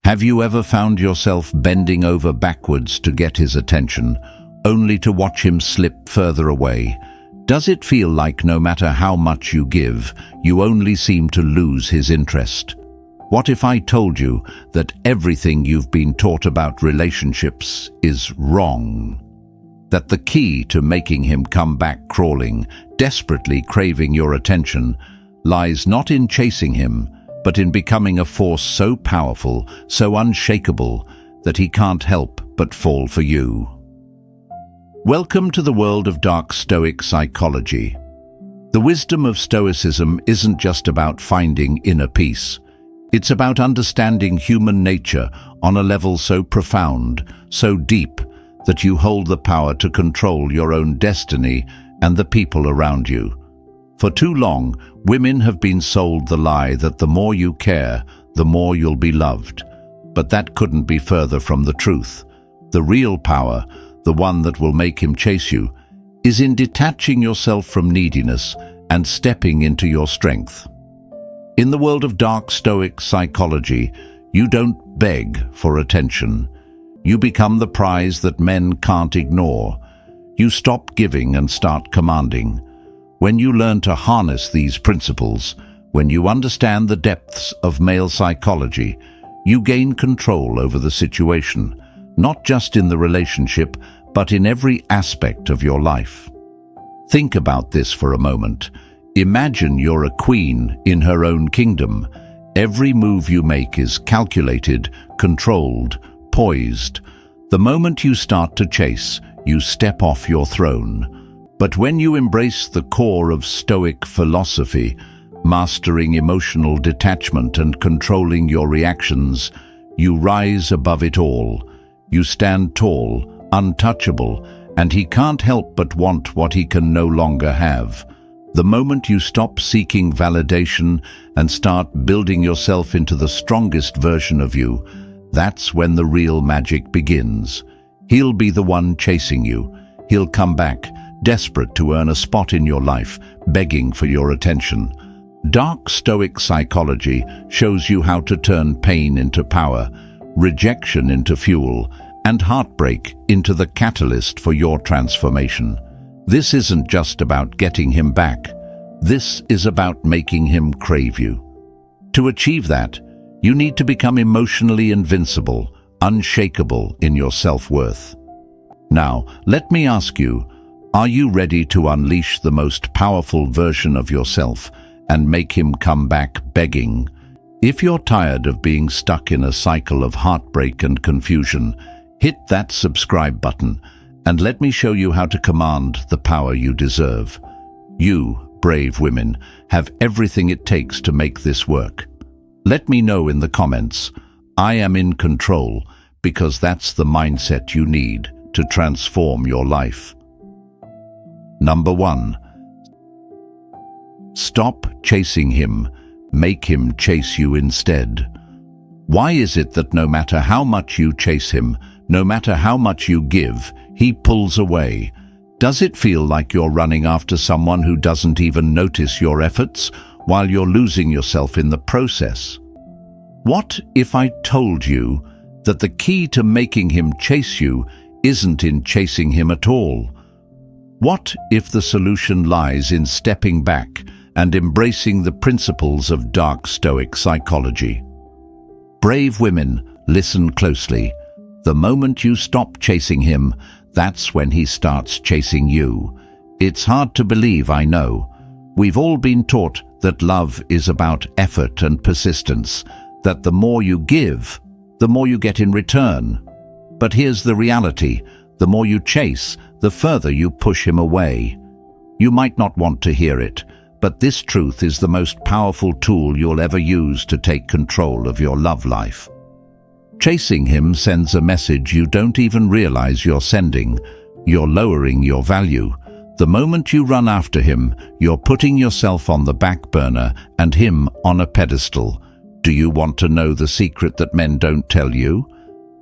Have you ever found yourself bending over backwards to get his attention, only to watch him slip further away? Does it feel like no matter how much you give, you only seem to lose his interest? What if I told you that everything you've been taught about relationships is wrong? That the key to making him come back crawling, desperately craving your attention, lies not in chasing him, but in becoming a force so powerful, so unshakable, that he can't help but fall for you. Welcome to the world of dark Stoic psychology. The wisdom of Stoicism isn't just about finding inner peace. It's about understanding human nature on a level so profound, so deep, that you hold the power to control your own destiny and the people around you. For too long, women have been sold the lie that the more you care, the more you'll be loved. But that couldn't be further from the truth. The real power, the one that will make him chase you, is in detaching yourself from neediness and stepping into your strength. In the world of dark Stoic psychology, you don't beg for attention. You become the prize that men can't ignore. You stop giving and start commanding. When you learn to harness these principles, when you understand the depths of male psychology, you gain control over the situation, not just in the relationship, but in every aspect of your life. Think about this for a moment. Imagine you're a queen in her own kingdom. Every move you make is calculated, controlled, poised. The moment you start to chase, you step off your throne. But when you embrace the core of Stoic philosophy, mastering emotional detachment and controlling your reactions, you rise above it all. You stand tall, untouchable, and he can't help but want what he can no longer have. The moment you stop seeking validation and start building yourself into the strongest version of you, that's when the real magic begins. He'll be the one chasing you. He'll come back, desperate to earn a spot in your life, begging for your attention. Dark Stoic psychology shows you how to turn pain into power, rejection into fuel, and heartbreak into the catalyst for your transformation. This isn't just about getting him back. This is about making him crave you. To achieve that, you need to become emotionally invincible, unshakable in your self-worth. Now, let me ask you, are you ready to unleash the most powerful version of yourself and make him come back begging? If you're tired of being stuck in a cycle of heartbreak and confusion, hit that subscribe button and let me show you how to command the power you deserve. You, brave women, have everything it takes to make this work. Let me know in the comments, I am in control, because that's the mindset you need to transform your life. Number 1. Stop chasing him. Make him chase you instead. Why is it that no matter how much you chase him, no matter how much you give, he pulls away? Does it feel like you're running after someone who doesn't even notice your efforts, while you're losing yourself in the process? What if I told you that the key to making him chase you isn't in chasing him at all? What if the solution lies in stepping back and embracing the principles of dark Stoic psychology? Brave women, listen closely. The moment you stop chasing him, that's when he starts chasing you. It's hard to believe, I know. We've all been taught that love is about effort and persistence, that the more you give, the more you get in return. But here's the reality. The more you chase, the further you push him away. You might not want to hear it, but this truth is the most powerful tool you'll ever use to take control of your love life. Chasing him sends a message you don't even realize you're sending. You're lowering your value. The moment you run after him, you're putting yourself on the back burner and him on a pedestal. Do you want to know the secret that men don't tell you?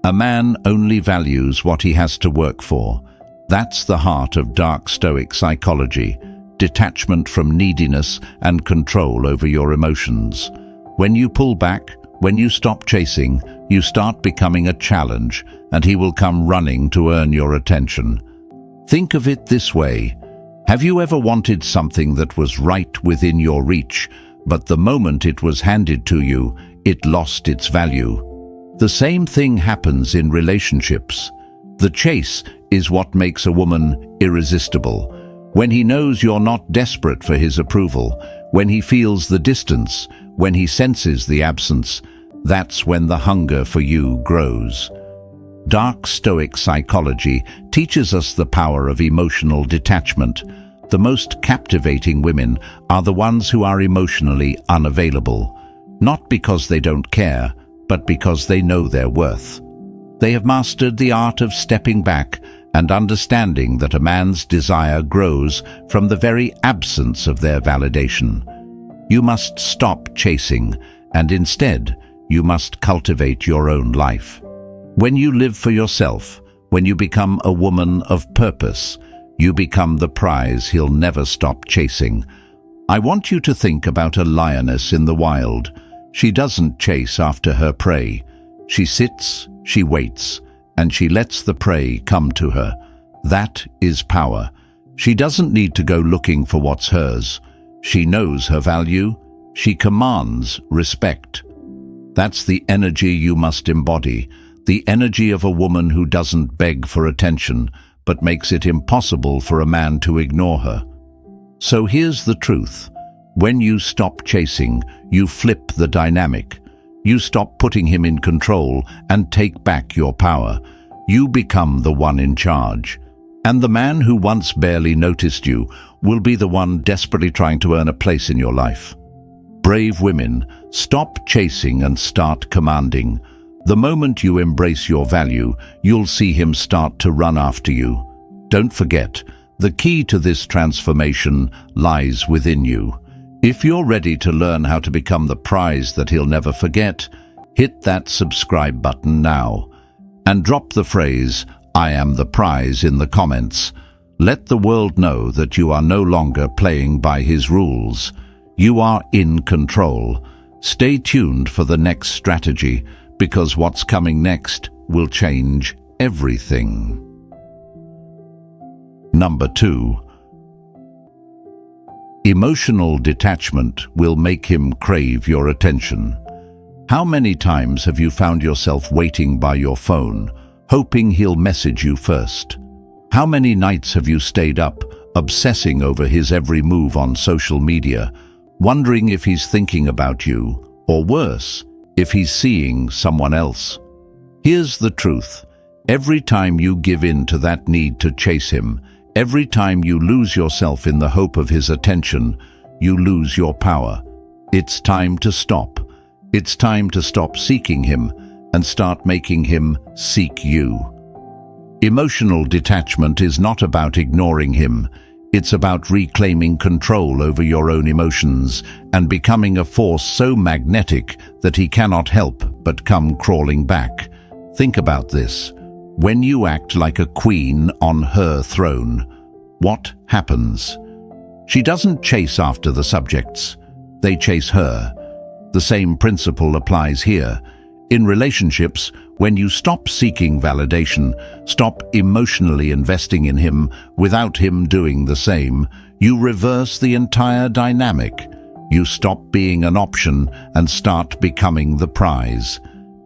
A man only values what he has to work for. That's the heart of dark Stoic psychology. Detachment from neediness and control over your emotions. When you pull back, When you stop chasing, you start becoming a challenge, and he will come running to earn your attention. Think of it this way. Have you ever wanted something that was right within your reach, but the moment it was handed to you, it lost its value? The same thing happens in relationships. The chase is what makes a woman irresistible. When he knows you're not desperate for his approval, when he feels the distance, when he senses the absence, that's when the hunger for you grows. Dark Stoic psychology teaches us the power of emotional detachment. The most captivating women are the ones who are emotionally unavailable, not because they don't care, but because they know their worth. They have mastered the art of stepping back and understanding that a man's desire grows from the very absence of their validation. You must stop chasing, and instead, you must cultivate your own life. When you live for yourself, when you become a woman of purpose, you become the prize he'll never stop chasing. I want you to think about a lioness in the wild. She doesn't chase after her prey. She sits, she waits, and she lets the prey come to her. That is power. She doesn't need to go looking for what's hers. She knows her value. She commands respect. That's the energy you must embody, the energy of a woman who doesn't beg for attention, but makes it impossible for a man to ignore her. So here's the truth. When you stop chasing, you flip the dynamic. You stop putting him in control and take back your power. You become the one in charge. And the man who once barely noticed you will be the one desperately trying to earn a place in your life. Brave women, stop chasing and start commanding. The moment you embrace your value, you'll see him start to run after you. Don't forget, the key to this transformation lies within you. If you're ready to learn how to become the prize that he'll never forget, hit that subscribe button now. And drop the phrase, "I am the prize," in the comments. Let the world know that you are no longer playing by his rules. You are in control. Stay tuned for the next strategy, because what's coming next will change everything. Number 2. Emotional detachment will make him crave your attention. How many times have you found yourself waiting by your phone, hoping he'll message you first? How many nights have you stayed up, obsessing over his every move on social media, wondering if he's thinking about you, or worse, if he's seeing someone else? Here's the truth. Every time you give in to that need to chase him, every time you lose yourself in the hope of his attention, you lose your power. It's time to stop. It's time to stop seeking him and start making him seek you. Emotional detachment is not about ignoring him. It's about reclaiming control over your own emotions and becoming a force so magnetic that he cannot help but come crawling back. Think about this. When you act like a queen on her throne, what happens? She doesn't chase after the subjects. They chase her. The same principle applies here. In relationships, when you stop seeking validation, stop emotionally investing in him without him doing the same, you reverse the entire dynamic. You stop being an option and start becoming the prize.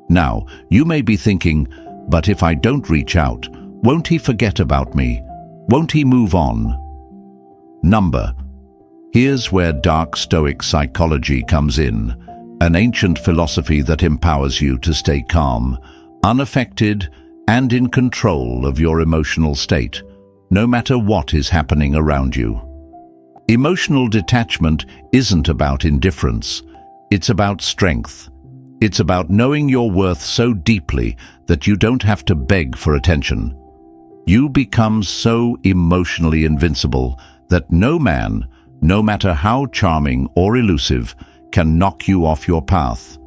Now, you may be thinking, but if I don't reach out, won't he forget about me? Won't he move on? Here's where dark Stoic psychology comes in. An ancient philosophy that empowers you to stay calm, unaffected, and in control of your emotional state, no matter what is happening around you. Emotional detachment isn't about indifference. It's about strength. It's about knowing your worth so deeply that you don't have to beg for attention. You become so emotionally invincible that no man, no matter how charming or elusive, can knock you off your path.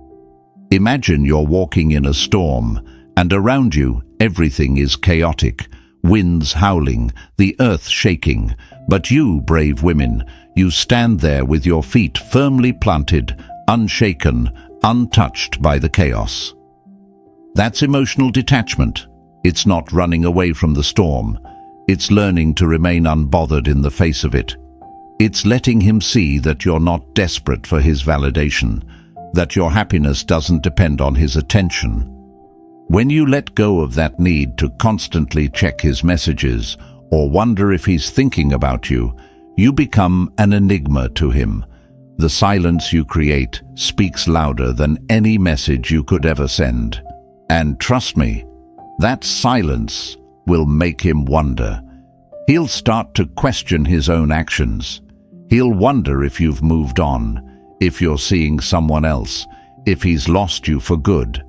Imagine you're walking in a storm, and around you everything is chaotic, winds howling, the earth shaking. But you, brave women, you stand there with your feet firmly planted, unshaken, untouched by the chaos. That's emotional detachment. It's not running away from the storm. It's learning to remain unbothered in the face of it. It's letting him see that you're not desperate for his validation, that your happiness doesn't depend on his attention. When you let go of that need to constantly check his messages or wonder if he's thinking about you, you become an enigma to him. The silence you create speaks louder than any message you could ever send. And trust me, that silence will make him wonder. He'll start to question his own actions. He'll wonder if you've moved on, if you're seeing someone else, if he's lost you for good.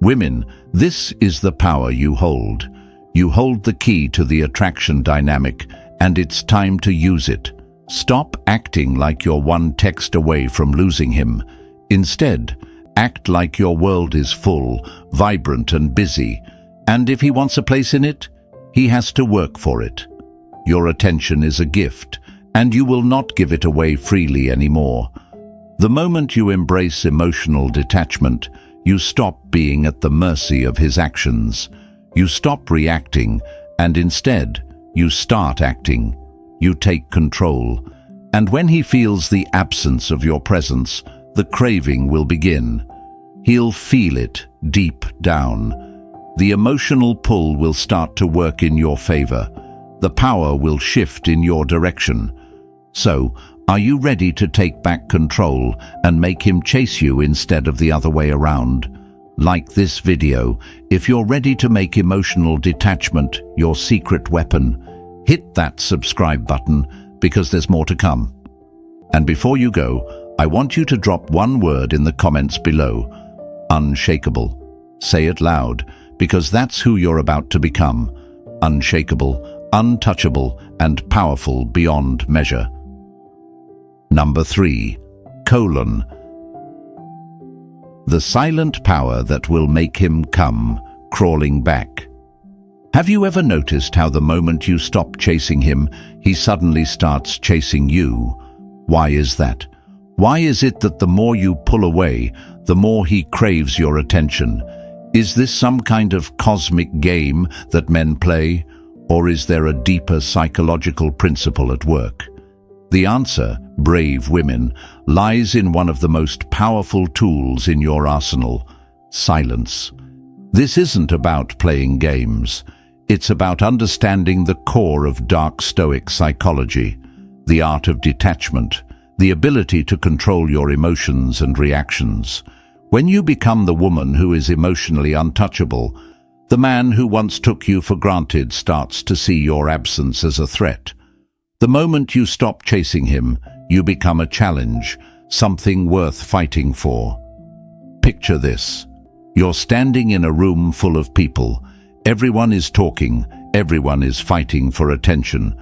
Women, this is the power you hold. You hold the key to the attraction dynamic, and it's time to use it. Stop acting like you're one text away from losing him. Instead, act like your world is full, vibrant and busy, and if he wants a place in it, he has to work for it. Your attention is a gift, and you will not give it away freely anymore. The moment you embrace emotional detachment, you stop being at the mercy of his actions. You stop reacting, and instead, you start acting. You take control. And when he feels the absence of your presence, the craving will begin. He'll feel it deep down. The emotional pull will start to work in your favor. The power will shift in your direction. So, are you ready to take back control and make him chase you instead of the other way around? Like this video, if you're ready to make emotional detachment your secret weapon, hit that subscribe button because there's more to come. And before you go, I want you to drop one word in the comments below. Unshakable. Say it loud, because that's who you're about to become. Unshakable, untouchable, and powerful beyond measure. Number 3. The silent power that will make him come crawling back. Have you ever noticed how the moment you stop chasing him, he suddenly starts chasing you? Why is that? Why is it that the more you pull away, the more he craves your attention? Is this some kind of cosmic game that men play, or is there a deeper psychological principle at work? The answer, brave women, lies in one of the most powerful tools in your arsenal: silence. This isn't about playing games. It's about understanding the core of dark Stoic psychology, the art of detachment, the ability to control your emotions and reactions. When you become the woman who is emotionally untouchable, the man who once took you for granted starts to see your absence as a threat. The moment you stop chasing him, you become a challenge, something worth fighting for. Picture this. You're standing in a room full of people. Everyone is talking, everyone is fighting for attention.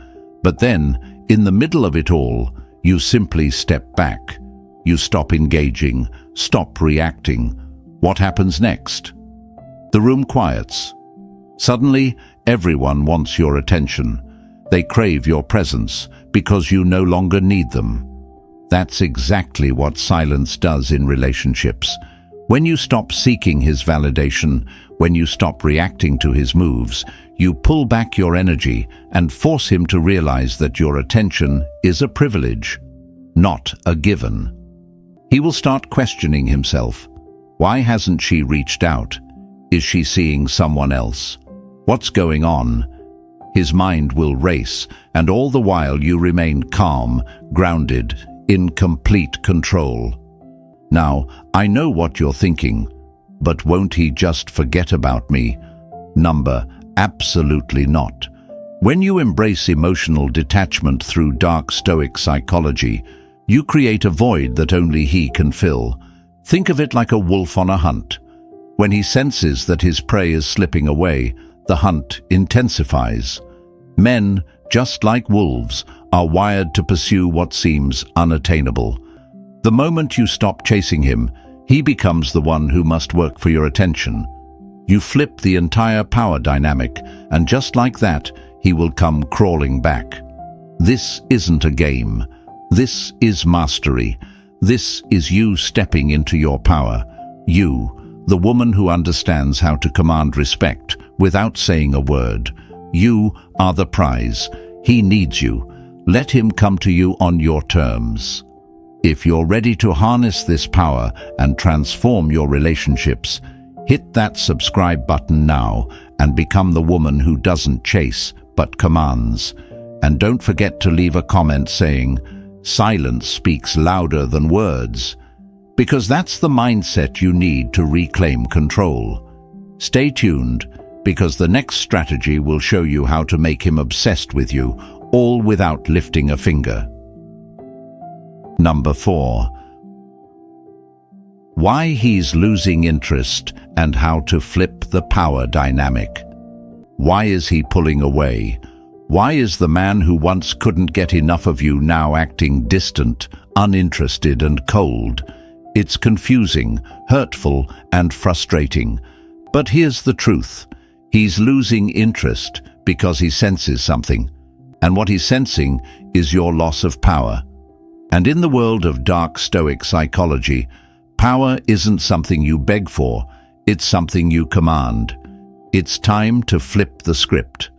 But then, in the middle of it all, you simply step back. You stop engaging, stop reacting. What happens next? The room quiets. Suddenly, everyone wants your attention. They crave your presence because you no longer need them. That's exactly what silence does in relationships. When you stop seeking his validation, when you stop reacting to his moves, you pull back your energy and force him to realize that your attention is a privilege, not a given. He will start questioning himself. Why hasn't she reached out? Is she seeing someone else? What's going on? His mind will race, and all the while you remain calm, grounded, in complete control. Now, I know what you're thinking, but won't he just forget about me? Absolutely not. When you embrace emotional detachment through dark Stoic psychology, you create a void that only he can fill. Think of it like a wolf on a hunt. When he senses that his prey is slipping away, the hunt intensifies. Men, just like wolves, are wired to pursue what seems unattainable. The moment you stop chasing him, he becomes the one who must work for your attention. You flip the entire power dynamic, and just like that, he will come crawling back. This isn't a game. This is mastery. This is you stepping into your power. You, the woman who understands how to command respect without saying a word. You are the prize. He needs you. Let him come to you on your terms. If you're ready to harness this power and transform your relationships, hit that subscribe button now and become the woman who doesn't chase but commands. And don't forget to leave a comment saying, "Silence speaks louder than words," because that's the mindset you need to reclaim control. Stay tuned, because the next strategy will show you how to make him obsessed with you, all without lifting a finger. Number 4. Why he's losing interest and how to flip the power dynamic. Why is he pulling away? Why is the man who once couldn't get enough of you now acting distant, uninterested and cold? It's confusing, hurtful and frustrating. But here's the truth. He's losing interest because he senses something. And what he's sensing is your loss of power. And in the world of dark Stoic psychology, power isn't something you beg for, it's something you command. It's time to flip the script.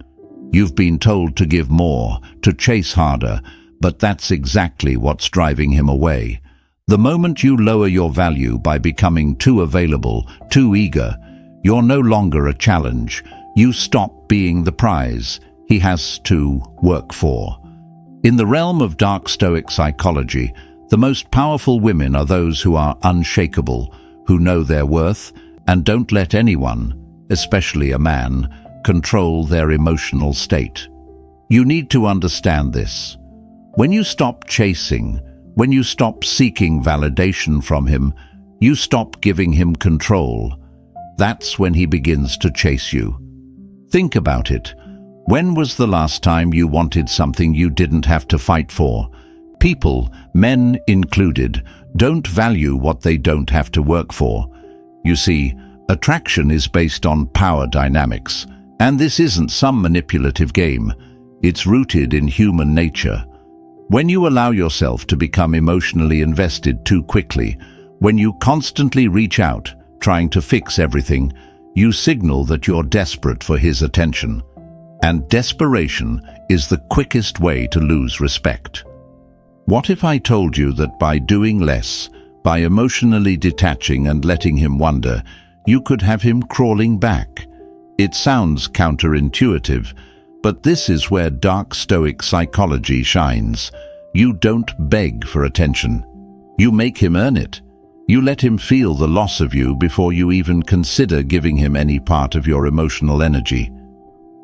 You've been told to give more, to chase harder, but that's exactly what's driving him away. The moment you lower your value by becoming too available, too eager, you're no longer a challenge. You stop being the prize he has to work for. In the realm of dark Stoic psychology, the most powerful women are those who are unshakable, who know their worth, and don't let anyone, especially a man, control their emotional state. You need to understand this. When you stop chasing, when you stop seeking validation from him, you stop giving him control. That's when he begins to chase you. Think about it. When was the last time you wanted something you didn't have to fight for? People, men included, don't value what they don't have to work for. You see, attraction is based on power dynamics, and this isn't some manipulative game. It's rooted in human nature. When you allow yourself to become emotionally invested too quickly, when you constantly reach out, trying to fix everything, you signal that you're desperate for his attention. And desperation is the quickest way to lose respect. What if I told you that by doing less, by emotionally detaching and letting him wander, you could have him crawling back? It sounds counterintuitive, but this is where dark Stoic psychology shines. You don't beg for attention. You make him earn it. You let him feel the loss of you before you even consider giving him any part of your emotional energy.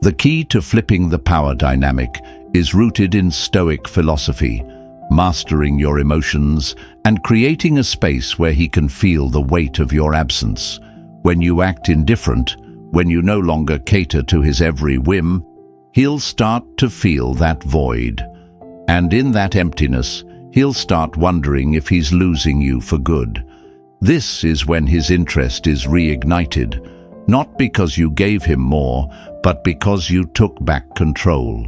The key to flipping the power dynamic is rooted in Stoic philosophy, mastering your emotions and creating a space where he can feel the weight of your absence. When you act indifferent, when you no longer cater to his every whim, he'll start to feel that void. And in that emptiness, he'll start wondering if he's losing you for good. This is when his interest is reignited, not because you gave him more, but because you took back control.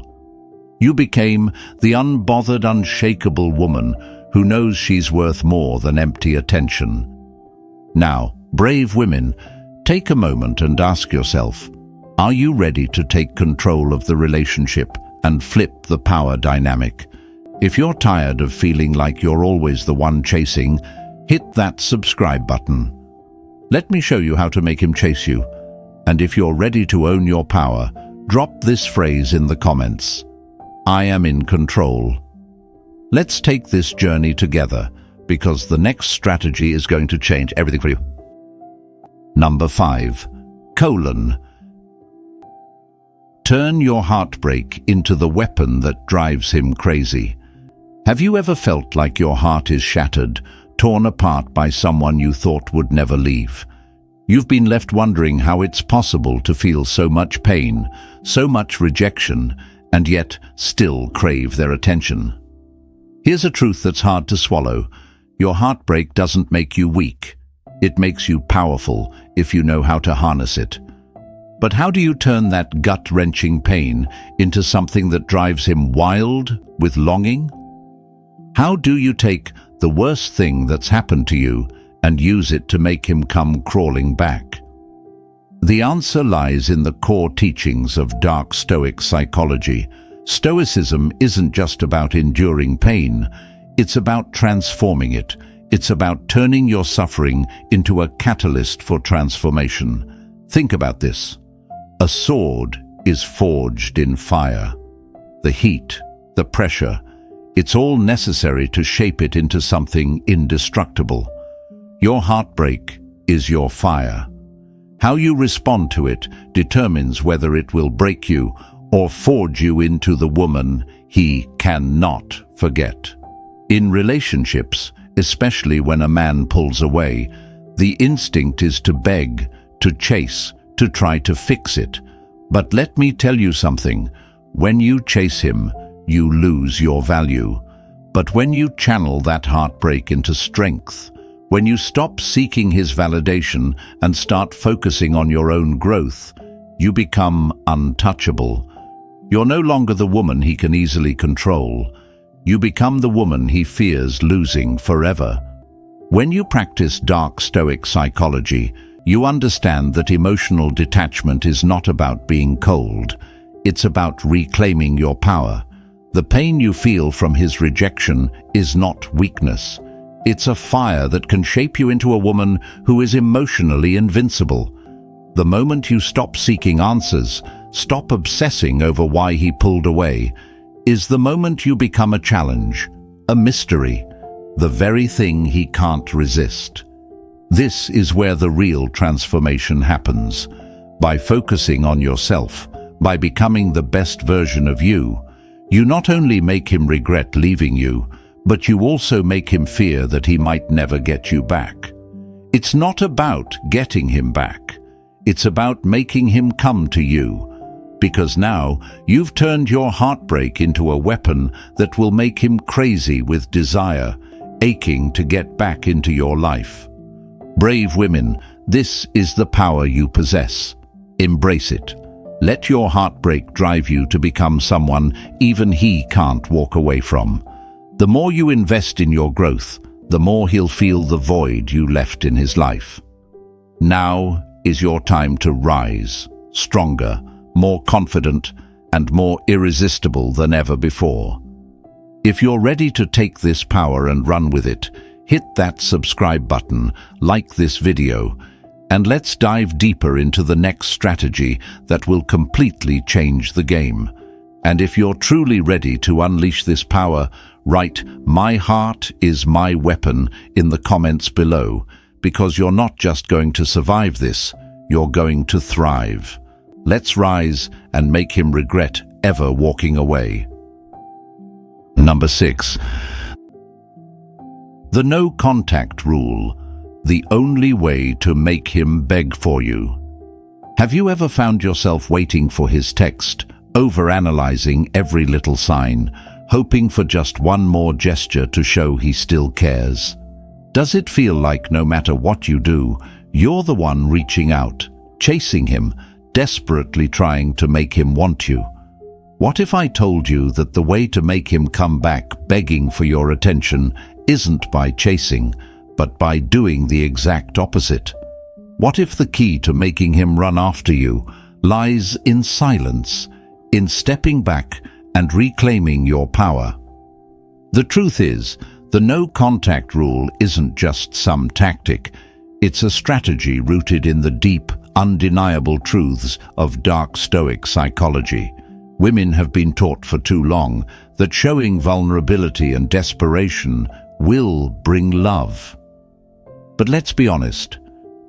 You became the unbothered, unshakable woman who knows she's worth more than empty attention. Now, brave women, take a moment and ask yourself, are you ready to take control of the relationship and flip the power dynamic? If you're tired of feeling like you're always the one chasing, hit that subscribe button. Let me show you how to make him chase you. And if you're ready to own your power, drop this phrase in the comments. I am in control. Let's take this journey together, because the next strategy is going to change everything for you. Number 5. Turn your heartbreak into the weapon that drives him crazy. Have you ever felt like your heart is shattered, torn apart by someone you thought would never leave? You've been left wondering how it's possible to feel so much pain, so much rejection, and yet still crave their attention. Here's a truth that's hard to swallow. Your heartbreak doesn't make you weak. It makes you powerful if you know how to harness it. But how do you turn that gut-wrenching pain into something that drives him wild with longing? How do you take the worst thing that's happened to you, and use it to make him come crawling back? The answer lies in the core teachings of dark Stoic psychology. Stoicism isn't just about enduring pain, it's about transforming it. It's about turning your suffering into a catalyst for transformation. Think about this. A sword is forged in fire. The heat, the pressure, it's all necessary to shape it into something indestructible. Your heartbreak is your fire. How you respond to it determines whether it will break you or forge you into the woman he cannot forget. In relationships, especially when a man pulls away, the instinct is to beg, to chase, to try to fix it. But let me tell you something. When you chase him, you lose your value. But when you channel that heartbreak into strength, when you stop seeking his validation and start focusing on your own growth, you become untouchable. You're no longer the woman he can easily control. You become the woman he fears losing forever. When you practice dark Stoic psychology, you understand that emotional detachment is not about being cold. It's about reclaiming your power. The pain you feel from his rejection is not weakness. It's a fire that can shape you into a woman who is emotionally invincible. The moment you stop seeking answers, stop obsessing over why he pulled away, is the moment you become a challenge, a mystery, the very thing he can't resist. This is where the real transformation happens. By focusing on yourself, by becoming the best version of you, you not only make him regret leaving you, but you also make him fear that he might never get you back. It's not about getting him back. It's about making him come to you. Because now you've turned your heartbreak into a weapon that will make him crazy with desire, aching to get back into your life. Brave women, this is the power you possess. Embrace it. Let your heartbreak drive you to become someone even he can't walk away from. The more you invest in your growth, the more he'll feel the void you left in his life. Now is your time to rise, stronger, more confident, and more irresistible than ever before. If you're ready to take this power and run with it, hit that subscribe button, like this video, and let's dive deeper into the next strategy that will completely change the game. And if you're truly ready to unleash this power, write "My heart is my weapon" in the comments below, because you're not just going to survive this, you're going to thrive. Let's rise and make him regret ever walking away. Number 6. The no contact rule, the only way to make him beg for you. Have you ever found yourself waiting for his text, overanalyzing every little sign, hoping for just one more gesture to show he still cares? Does it feel like no matter what you do, you're the one reaching out, chasing him, desperately trying to make him want you? What if I told you that the way to make him come back begging for your attention isn't by chasing, but by doing the exact opposite? What if the key to making him run after you lies in silence, in stepping back and reclaiming your power? The truth is, the no contact rule isn't just some tactic. It's a strategy rooted in the deep, undeniable truths of dark Stoic psychology. Women have been taught for too long that showing vulnerability and desperation will bring love. But let's be honest,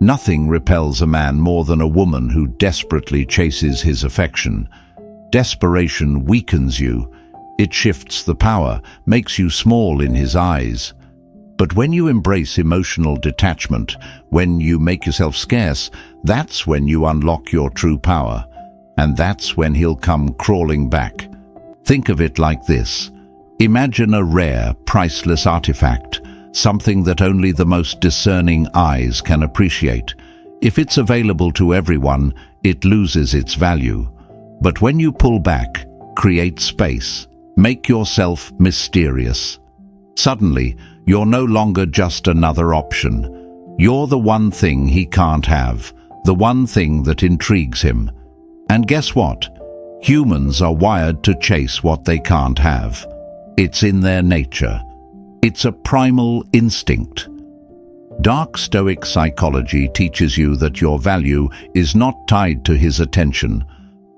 nothing repels a man more than a woman who desperately chases his affection. Desperation weakens you. It shifts the power, makes you small in his eyes. But when you embrace emotional detachment, when you make yourself scarce, that's when you unlock your true power. And that's when he'll come crawling back. Think of it like this. Imagine a rare, priceless artifact, something that only the most discerning eyes can appreciate. If it's available to everyone, it loses its value. But when you pull back, create space, make yourself mysterious, suddenly You're no longer just another option. You're the one thing he can't have, the one thing that intrigues him. And guess what? Humans are wired to chase what they can't have. It's in their nature. It's a primal instinct. Dark Stoic psychology teaches you that your value is not tied to his attention.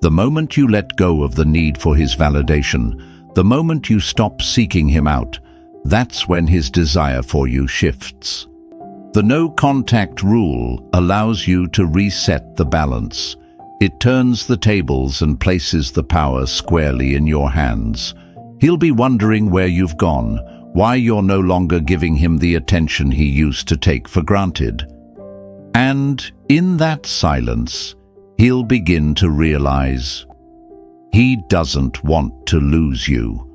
The moment you let go of the need for his validation, the moment you stop seeking him out, that's when his desire for you shifts. The no-contact rule allows you to reset the balance. It turns the tables and places the power squarely in your hands. He'll be wondering where you've gone, why you're no longer giving him the attention he used to take for granted. And in that silence, he'll begin to realize he doesn't want to lose you.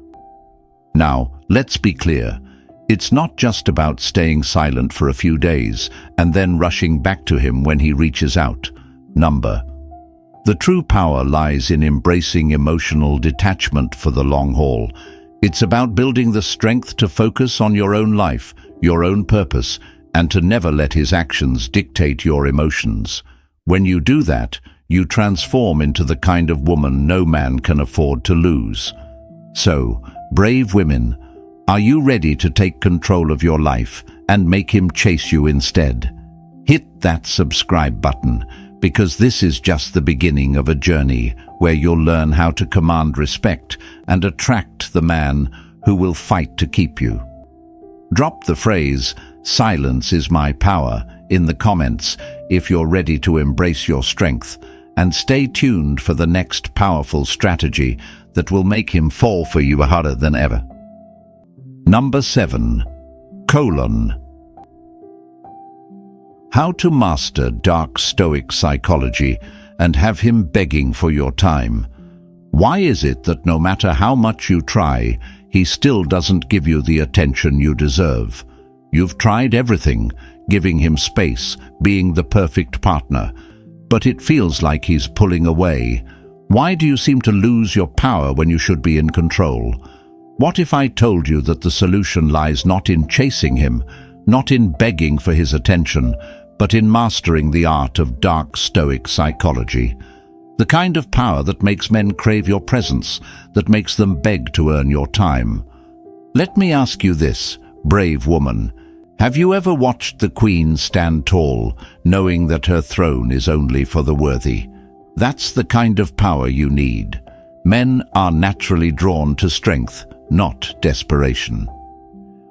Now, let's be clear. It's not just about staying silent for a few days and then rushing back to him when he reaches out. The true power lies in embracing emotional detachment for the long haul. It's about building the strength to focus on your own life, your own purpose, and to never let his actions dictate your emotions. When you do that, you transform into the kind of woman no man can afford to lose. So, brave women, are you ready to take control of your life and make him chase you instead? Hit that subscribe button, because this is just the beginning of a journey where you'll learn how to command respect and attract the man who will fight to keep you. Drop the phrase, "Silence is my power," in the comments if you're ready to embrace your strength, and stay tuned for the next powerful strategy that will make him fall for you harder than ever. 7. How to master Dark Stoic psychology and have him begging for your time. Why is it that no matter how much you try, he still doesn't give you the attention you deserve? You've tried everything, giving him space, being the perfect partner, but it feels like he's pulling away. Why do you seem to lose your power when you should be in control? What if I told you that the solution lies not in chasing him, not in begging for his attention, but in mastering the art of Dark Stoic psychology? The kind of power that makes men crave your presence, that makes them beg to earn your time. Let me ask you this, brave woman. Have you ever watched the queen stand tall, knowing that her throne is only for the worthy? That's the kind of power you need. Men are naturally drawn to strength, not desperation.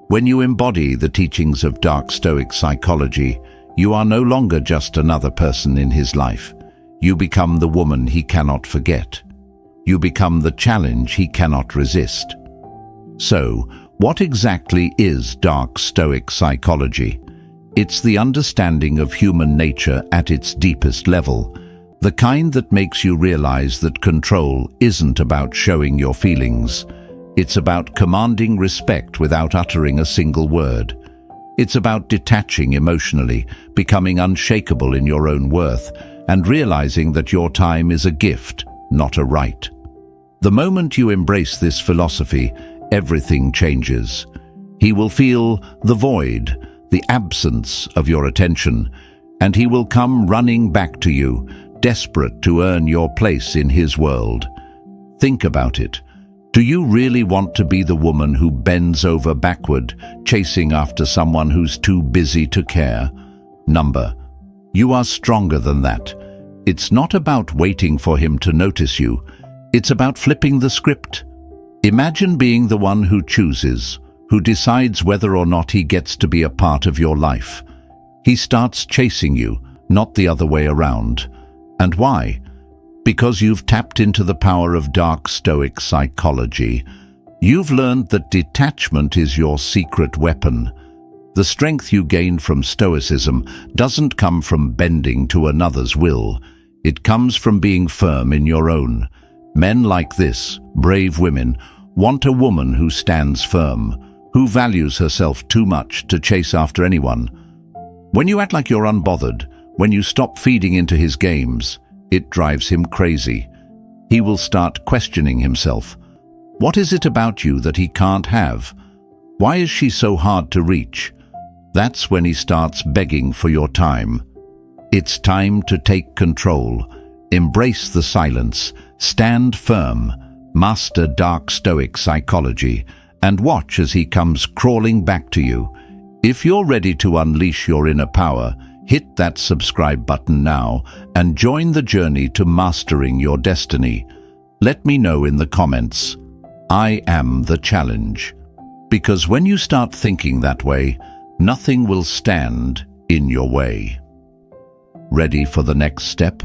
When you embody the teachings of Dark Stoic psychology, you are no longer just another person in his life. You become the woman he cannot forget. You become the challenge he cannot resist. So, what exactly is Dark Stoic psychology? It's the understanding of human nature at its deepest level, the kind that makes you realize that control isn't about showing your feelings. It's about commanding respect without uttering a single word. It's about detaching emotionally, becoming unshakable in your own worth, and realizing that your time is a gift, not a right. The moment you embrace this philosophy, everything changes. He will feel the void, the absence of your attention, and he will come running back to you, desperate to earn your place in his world. Think about it. Do you really want to be the woman who bends over backward, chasing after someone who's too busy to care? You are stronger than that. It's not about waiting for him to notice you. It's about flipping the script. Imagine being the one who chooses, who decides whether or not he gets to be a part of your life. He starts chasing you, not the other way around. And why? Because you've tapped into the power of Dark Stoic psychology. You've learned that detachment is your secret weapon. The strength you gain from Stoicism doesn't come from bending to another's will. It comes from being firm in your own. Men like this, brave women, want a woman who stands firm, who values herself too much to chase after anyone. When you act like you're unbothered, when you stop feeding into his games, it drives him crazy. He will start questioning himself. What is it about you that he can't have? Why is she so hard to reach? That's when he starts begging for your time. It's time to take control. Embrace the silence. Stand firm. Master dark Stoic psychology. And watch as he comes crawling back to you. If you're ready to unleash your inner power, hit that subscribe button now and join the journey to mastering your destiny. Let me know in the comments. I am the challenge. Because when you start thinking that way, nothing will stand in your way. Ready for the next step?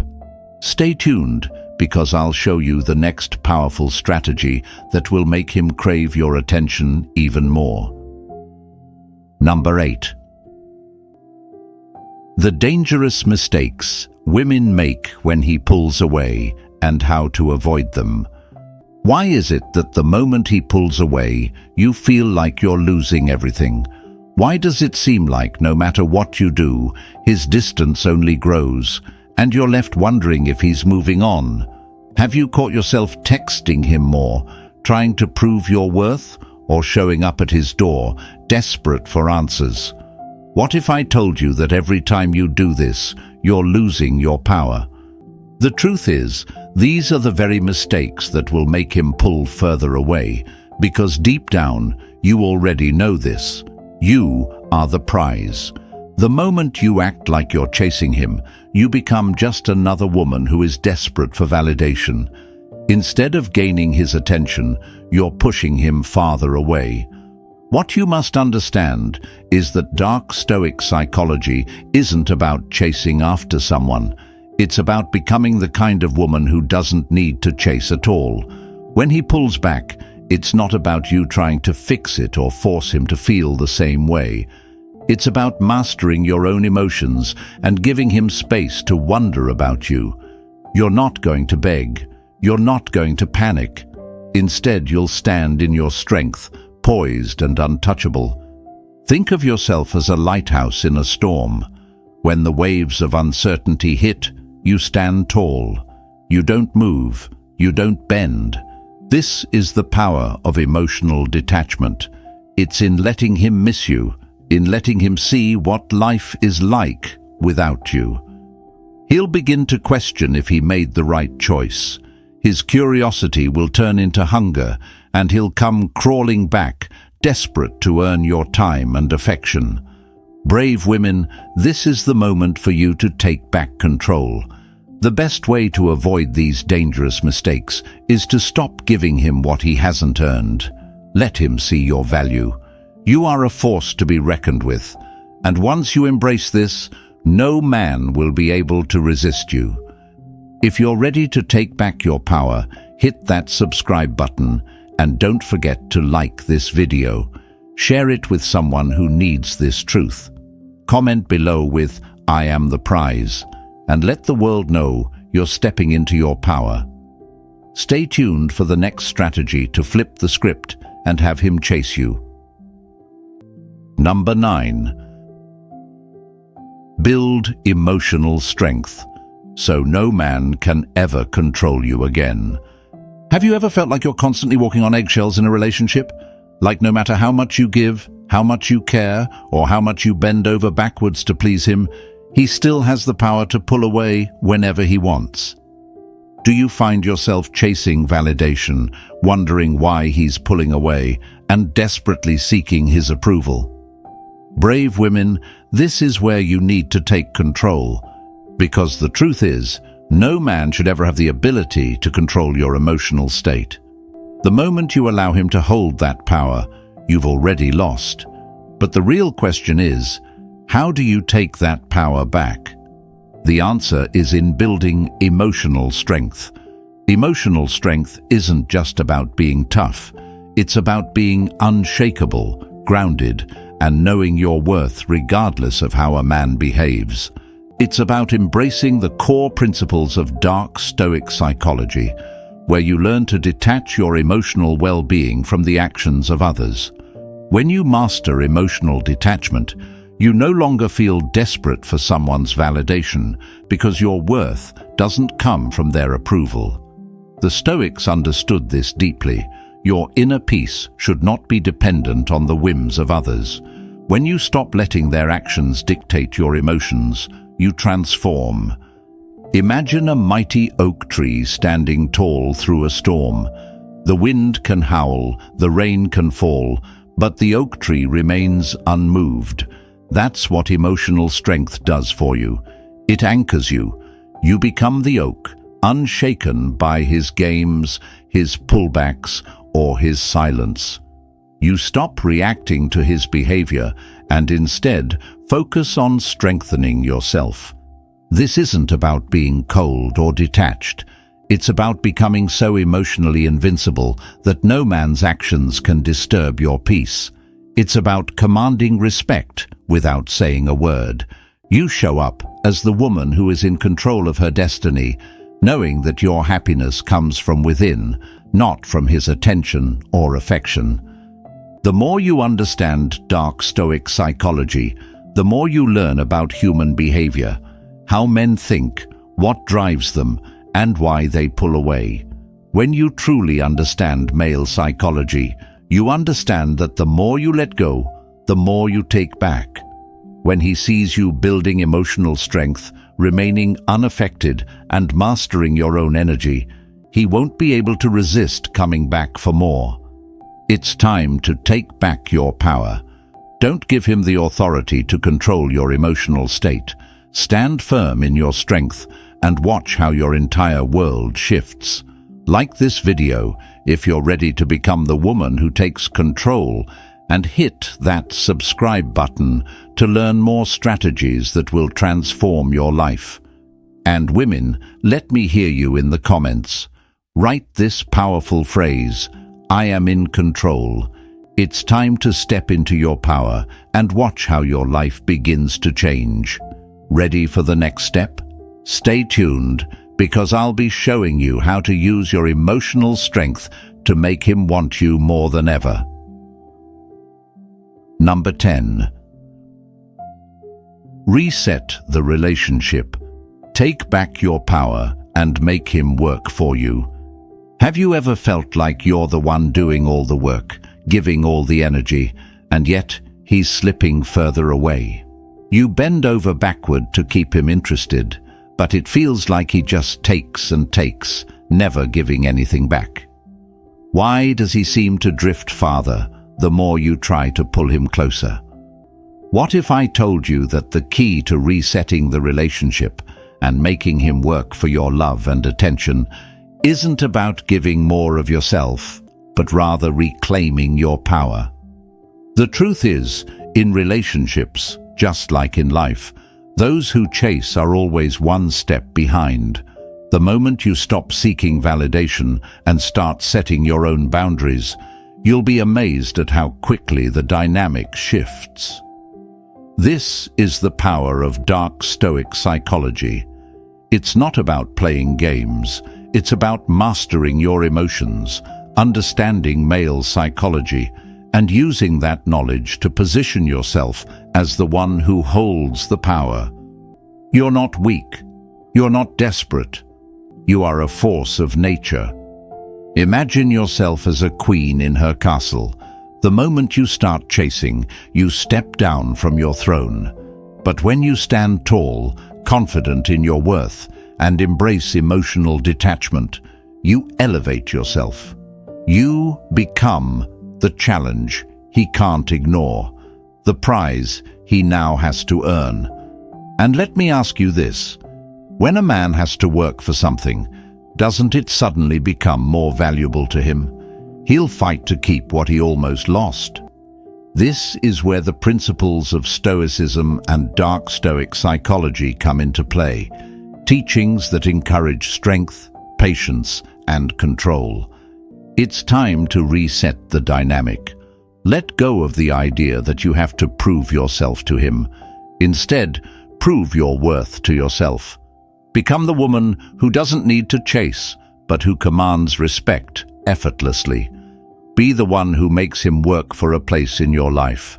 Stay tuned, because I'll show you the next powerful strategy that will make him crave your attention even more. Number 8. The dangerous mistakes women make when he pulls away and how to avoid them. Why is it that the moment he pulls away, you feel like you're losing everything? Why does it seem like no matter what you do, his distance only grows, and you're left wondering if he's moving on? Have you caught yourself texting him more, trying to prove your worth, or showing up at his door, desperate for answers? What if I told you that every time you do this, you're losing your power? The truth is, these are the very mistakes that will make him pull further away, because deep down, you already know this. You are the prize. The moment you act like you're chasing him, you become just another woman who is desperate for validation. Instead of gaining his attention, you're pushing him farther away. What you must understand is that dark Stoic psychology isn't about chasing after someone. It's about becoming the kind of woman who doesn't need to chase at all. When he pulls back, it's not about you trying to fix it or force him to feel the same way. It's about mastering your own emotions and giving him space to wonder about you. You're not going to beg. You're not going to panic. Instead, you'll stand in your strength, poised and untouchable. Think of yourself as a lighthouse in a storm. When the waves of uncertainty hit, you stand tall. You don't move. You don't bend. This is the power of emotional detachment. It's in letting him miss you, in letting him see what life is like without you. He'll begin to question if he made the right choice. His curiosity will turn into hunger, and he'll come crawling back, desperate to earn your time and affection. Brave women, this is the moment for you to take back control. The best way to avoid these dangerous mistakes is to stop giving him what he hasn't earned. Let him see your value. You are a force to be reckoned with, and once you embrace this, no man will be able to resist you. If you're ready to take back your power, hit that subscribe button, and don't forget to like this video. Share it with someone who needs this truth. Comment below with "I am the prize," and let the world know you're stepping into your power. Stay tuned for the next strategy to flip the script and have him chase you. Number 9. Build emotional strength, so no man can ever control you again. Have you ever felt like you're constantly walking on eggshells in a relationship? Like no matter how much you give, how much you care, or how much you bend over backwards to please him, he still has the power to pull away whenever he wants. Do you find yourself chasing validation, wondering why he's pulling away, and desperately seeking his approval? Brave women, this is where you need to take control, because the truth is, no man should ever have the ability to control your emotional state. The moment you allow him to hold that power, you've already lost. But the real question is, how do you take that power back? The answer is in building emotional strength. Emotional strength isn't just about being tough. It's about being unshakable, grounded, and knowing your worth regardless of how a man behaves. It's about embracing the core principles of dark Stoic psychology, where you learn to detach your emotional well-being from the actions of others. When you master emotional detachment, you no longer feel desperate for someone's validation because your worth doesn't come from their approval. The Stoics understood this deeply. Your inner peace should not be dependent on the whims of others. When you stop letting their actions dictate your emotions, you transform. Imagine a mighty oak tree standing tall through a storm. The wind can howl, the rain can fall, but the oak tree remains unmoved. That's what emotional strength does for you. It anchors you. You become the oak, unshaken by his games, his pullbacks, or his silence. You stop reacting to his behavior and instead focus on strengthening yourself. This isn't about being cold or detached. It's about becoming so emotionally invincible that no man's actions can disturb your peace. It's about commanding respect without saying a word. You show up as the woman who is in control of her destiny, knowing that your happiness comes from within, not from his attention or affection. The more you understand dark Stoic psychology, the more you learn about human behavior, how men think, what drives them, and why they pull away. When you truly understand male psychology, you understand that the more you let go, the more you take back. When he sees you building emotional strength, remaining unaffected, and mastering your own energy, he won't be able to resist coming back for more. It's time to take back your power. Don't give him the authority to control your emotional state. Stand firm in your strength and watch how your entire world shifts. Like this video if you're ready to become the woman who takes control, and hit that subscribe button to learn more strategies that will transform your life. And women, let me hear you in the comments. Write this powerful phrase, "I am in control." It's time to step into your power and watch how your life begins to change. Ready for the next step? Stay tuned, because I'll be showing you how to use your emotional strength to make him want you more than ever. Number 10. Reset the relationship. Take back your power and make him work for you. Have you ever felt like you're the one doing all the work, giving all the energy, and yet he's slipping further away? You bend over backward to keep him interested, but it feels like he just takes and takes, never giving anything back. Why does he seem to drift farther the more you try to pull him closer? What if I told you that the key to resetting the relationship and making him work for your love and attention isn't about giving more of yourself, but rather reclaiming your power? The truth is, in relationships, just like in life, those who chase are always one step behind. The moment you stop seeking validation and start setting your own boundaries, you'll be amazed at how quickly the dynamic shifts. This is the power of dark Stoic psychology. It's not about playing games. It's about mastering your emotions, understanding male psychology, and using that knowledge to position yourself as the one who holds the power. You're not weak. You're not desperate. You are a force of nature. Imagine yourself as a queen in her castle. The moment you start chasing, you step down from your throne. But when you stand tall, confident in your worth, and embrace emotional detachment, you elevate yourself. You become the challenge he can't ignore, the prize he now has to earn. And let me ask you this: when a man has to work for something, doesn't it suddenly become more valuable to him? He'll fight to keep what he almost lost. This is where the principles of Stoicism and dark Stoic psychology come into play, teachings that encourage strength, patience, and control. It's time to reset the dynamic. Let go of the idea that you have to prove yourself to him. Instead, prove your worth to yourself. Become the woman who doesn't need to chase, but who commands respect effortlessly. Be the one who makes him work for a place in your life.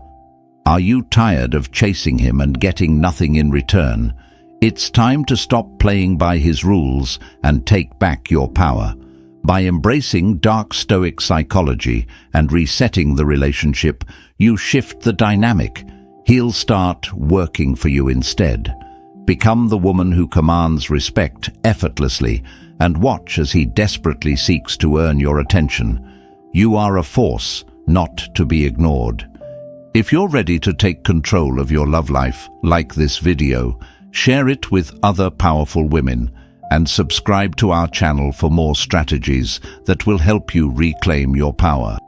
Are you tired of chasing him and getting nothing in return? It's time to stop playing by his rules and take back your power. By embracing dark Stoic psychology and resetting the relationship, you shift the dynamic. He'll start working for you instead. Become the woman who commands respect effortlessly and watch as he desperately seeks to earn your attention. You are a force not to be ignored. If you're ready to take control of your love life, like this video, share it with other powerful women, and subscribe to our channel for more strategies that will help you reclaim your power.